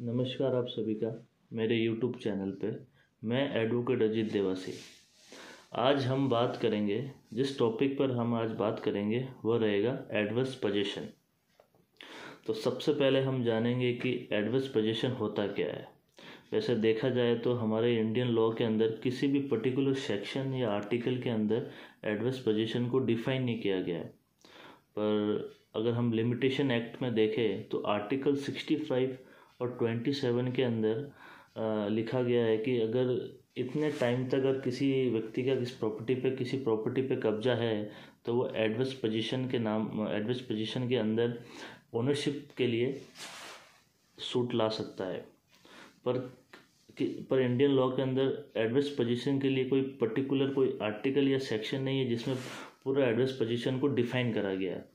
नमस्कार आप सभी का मेरे YouTube चैनल पे। मैं एडवोकेट अजीत देवासी। आज हम बात करेंगे, जिस टॉपिक पर हम आज बात करेंगे वो रहेगा एडवर्स पोजीशन। तो सबसे पहले हम जानेंगे कि एडवर्स पोजीशन होता क्या है। वैसे देखा जाए तो हमारे इंडियन लॉ के अंदर किसी भी पर्टिकुलर सेक्शन या आर्टिकल के अंदर एडवर्स पोजीशन को डिफाइन नहीं किया गया है। पर अगर हम लिमिटेशन एक्ट में देखें तो आर्टिकल 65 और 27 के अंदर लिखा गया है कि अगर इतने टाइम तक अगर किसी व्यक्ति का किसी प्रॉपर्टी पे कब्जा है तो वो एडवर्स पोजीशन के अंदर ओनरशिप के लिए सूट ला सकता है। पर इंडियन लॉ के अंदर एडवर्स पोजीशन के लिए कोई पर्टिकुलर कोई आर्टिकल या सेक्शन नहीं है जिसमें पूरा एडवर्स पोजीशन को डिफाइन करा गया है।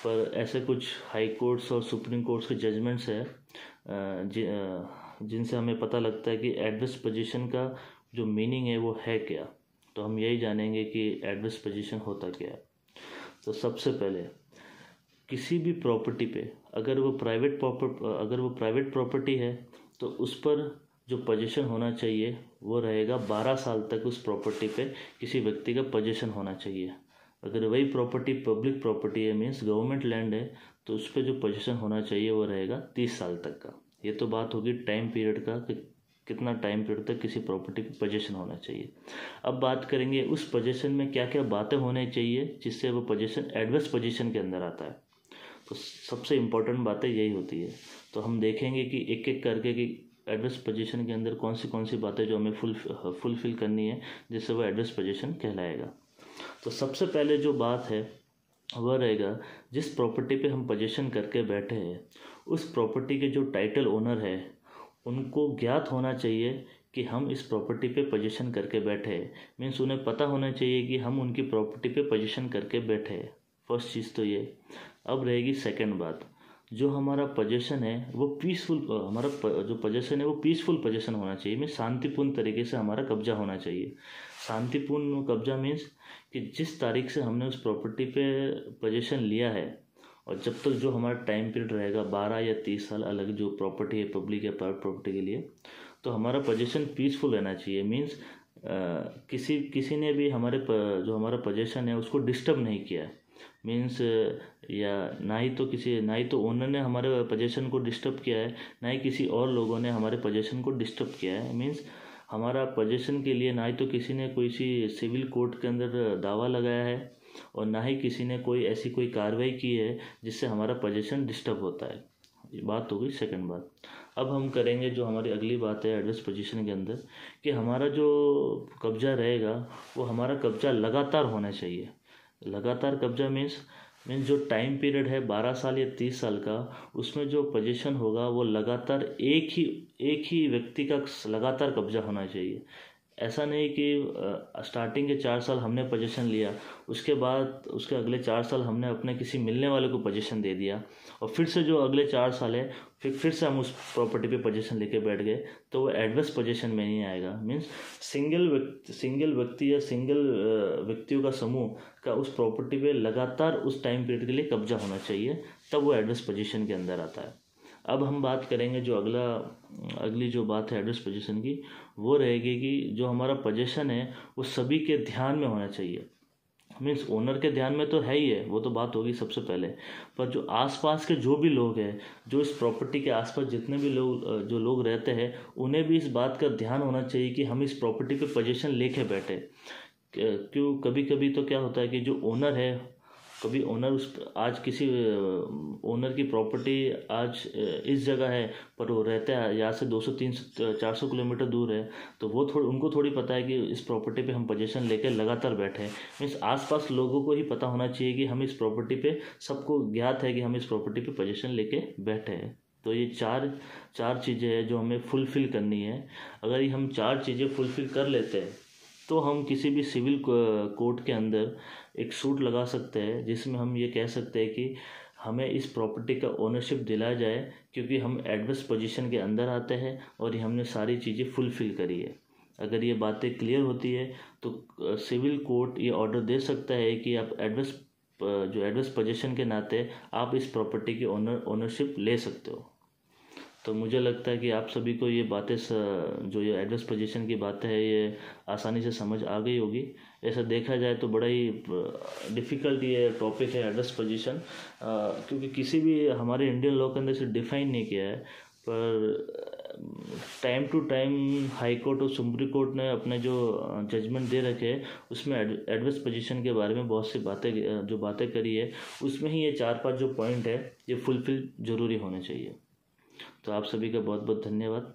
पर ऐसे कुछ हाई कोर्ट्स और सुप्रीम कोर्ट्स के जजमेंट्स है जिनसे हमें पता लगता है कि एडवर्स पोजीशन का जो मीनिंग है वो है क्या। तो हम यही जानेंगे कि एडवर्स पोजीशन होता क्या है। तो सबसे पहले किसी भी प्रॉपर्टी पे अगर वो प्राइवेट प्रॉपर्टी है तो उस पर जो पोजीशन होना चाहिए वो रहेगा 12 साल तक उस प्रॉपर्टी पे किसी व्यक्ति का पोजीशन होना चाहिए। अगर वही प्रॉपर्टी पब्लिक प्रॉपर्टी है, मीन्स गवर्नमेंट लैंड है, तो उस पर जो पोजीशन होना चाहिए वो रहेगा 30 साल तक का। ये तो बात होगी टाइम पीरियड का कि कितना टाइम पीरियड तक किसी प्रॉपर्टी पे पोजीशन होना चाहिए। अब बात करेंगे उस पोजीशन में क्या क्या बातें होनी चाहिए जिससे वो पोजीशन एडवर्स पोजीशन के अंदर आता है। तो सबसे इम्पोर्टेंट बातें यही होती है। तो हम देखेंगे कि एक एक करके कि एडवर्स पोजीशन के अंदर कौन सी बातें जो हमें फुलफिल करनी है जिससे वो एडवर्स पोजीशन कहलाएगा। तो सबसे पहले जो बात है वह रहेगा, जिस प्रॉपर्टी पे हम पोजीशन करके बैठे हैं उस प्रॉपर्टी के जो टाइटल ओनर है उनको ज्ञात होना चाहिए कि हम इस प्रॉपर्टी पे पोजीशन करके बैठे हैं। मीन्स उन्हें पता होना चाहिए कि हम उनकी प्रॉपर्टी पे पोजीशन करके बैठे हैं। फर्स्ट चीज़ तो ये। अब रहेगी सेकंड बात, जो हमारा पोजीशन है वो जो पोजीशन है वो पीसफुल पोजीशन होना चाहिए। मीन्स शांतिपूर्ण तरीके से हमारा कब्जा होना चाहिए। शांतिपूर्ण कब्जा मीन्स कि जिस तारीख से हमने उस प्रॉपर्टी पे पोजीशन लिया है और जब तक जो हमारा टाइम पीरियड रहेगा 12 या 30 साल, अलग जो प्रॉपर्टी है पब्लिक या प्राइवेट प्रॉपर्टी के लिए, तो हमारा पोजीशन पीसफुल रहना चाहिए। मीन्स किसी ने भी जो हमारा पोजीशन है उसको डिस्टर्ब नहीं किया है। मीन्स या ना ही तो ओनर ने हमारे पोजीशन को डिस्टर्ब किया है, ना ही किसी और लोगों ने हमारे पोजीशन को डिस्टर्ब किया है। मीन्स हमारा पोजीशन के लिए ना ही तो किसी ने कोई सिविल कोर्ट के अंदर दावा लगाया है और ना ही किसी ने ऐसी कोई कार्रवाई की है जिससे हमारा पोजीशन डिस्टर्ब होता है। ये बात हो गई सेकंड बात। अब हम करेंगे जो हमारी अगली बात है एडवर्स पोजीशन के अंदर, कि हमारा जो कब्जा रहेगा वो हमारा कब्जा लगातार होना चाहिए। लगातार कब्जा मीन्स जो टाइम पीरियड है 12 साल या 30 साल का, उसमें जो पोजीशन होगा वो लगातार एक ही व्यक्ति का लगातार कब्जा होना चाहिए। ऐसा नहीं कि स्टार्टिंग के 4 साल हमने पोजीशन लिया, उसके बाद उसके अगले 4 साल हमने अपने किसी मिलने वाले को पोजीशन दे दिया और फिर से जो अगले 4 साल है फिर से हम उस प्रॉपर्टी पे पोजीशन लेके बैठ गए, तो वो एडवर्स पोजीशन में नहीं आएगा। मीन्स सिंगल व्यक्ति या सिंगल व्यक्तियों का समूह का उस प्रॉपर्टी पे लगातार उस टाइम पीरियड के लिए कब्जा होना चाहिए, तब वो एडवर्स पोजीशन के अंदर आता है। अब हम बात करेंगे जो अगली जो बात है एडवर्स पोजीशन की, वो रहेगी कि जो हमारा पोजीशन है वो सभी के ध्यान में होना चाहिए। मीन्स ओनर के ध्यान में तो है ही है, वो तो बात होगी सबसे पहले, पर जो आसपास के जो भी लोग हैं, जो इस प्रॉपर्टी के आसपास जितने भी लोग रहते हैं, उन्हें भी इस बात का ध्यान होना चाहिए कि हम इस प्रॉपर्टी पे पोजीशन लेके बैठे। क्यों कभी कभी तो क्या होता है कि जो ओनर है, कभी आज किसी ओनर की प्रॉपर्टी आज इस जगह है पर वो रहता है यहाँ से 200 300 400 किलोमीटर दूर है, तो उनको थोड़ी पता है कि इस प्रॉपर्टी पे हम पोजीशन लेके लगातार बैठे हैं। मीन्स आसपास लोगों को ही पता होना चाहिए कि हम इस प्रॉपर्टी पे, सबको ज्ञात है कि हम इस प्रॉपर्टी पे पोजीशन लेके बैठे हैं। तो ये चार चीज़ें हैं जो हमें फुलफ़िल करनी है। अगर ये हम 4 चीज़ें फुलफ़िल कर लेते हैं तो हम किसी भी सिविल कोर्ट के अंदर एक सूट लगा सकते हैं जिसमें हम ये कह सकते हैं कि हमें इस प्रॉपर्टी का ओनरशिप दिलाया जाए क्योंकि हम एडवर्स पोजीशन के अंदर आते हैं और ये हमने सारी चीज़ें फुलफ़िल करी है। अगर ये बातें क्लियर होती है तो सिविल कोर्ट ये ऑर्डर दे सकता है कि आप एडवर्स पोजीशन के नाते आप इस प्रॉपर्टी की ओनरशिप ले सकते हो। तो मुझे लगता है कि आप सभी को ये बातें जो ये एडवर्स पोजीशन की बातें हैं ये आसानी से समझ आ गई होगी। ऐसा देखा जाए तो बड़ा ही डिफ़िकल्ट ये टॉपिक है एडवर्स पोजीशन, क्योंकि किसी भी हमारे इंडियन लॉ के अंदर से डिफाइन नहीं किया है, पर time to time high court और सुप्रीम कोर्ट ने अपने जो जजमेंट दे रखे हैं उसमें एडवर्स पोजीशन के बारे में बहुत सी बातें करी है, उसमें ही ये 4-5 जो पॉइंट है ये फुलफिल जरूरी होने चाहिए। तो आप सभी का बहुत बहुत धन्यवाद।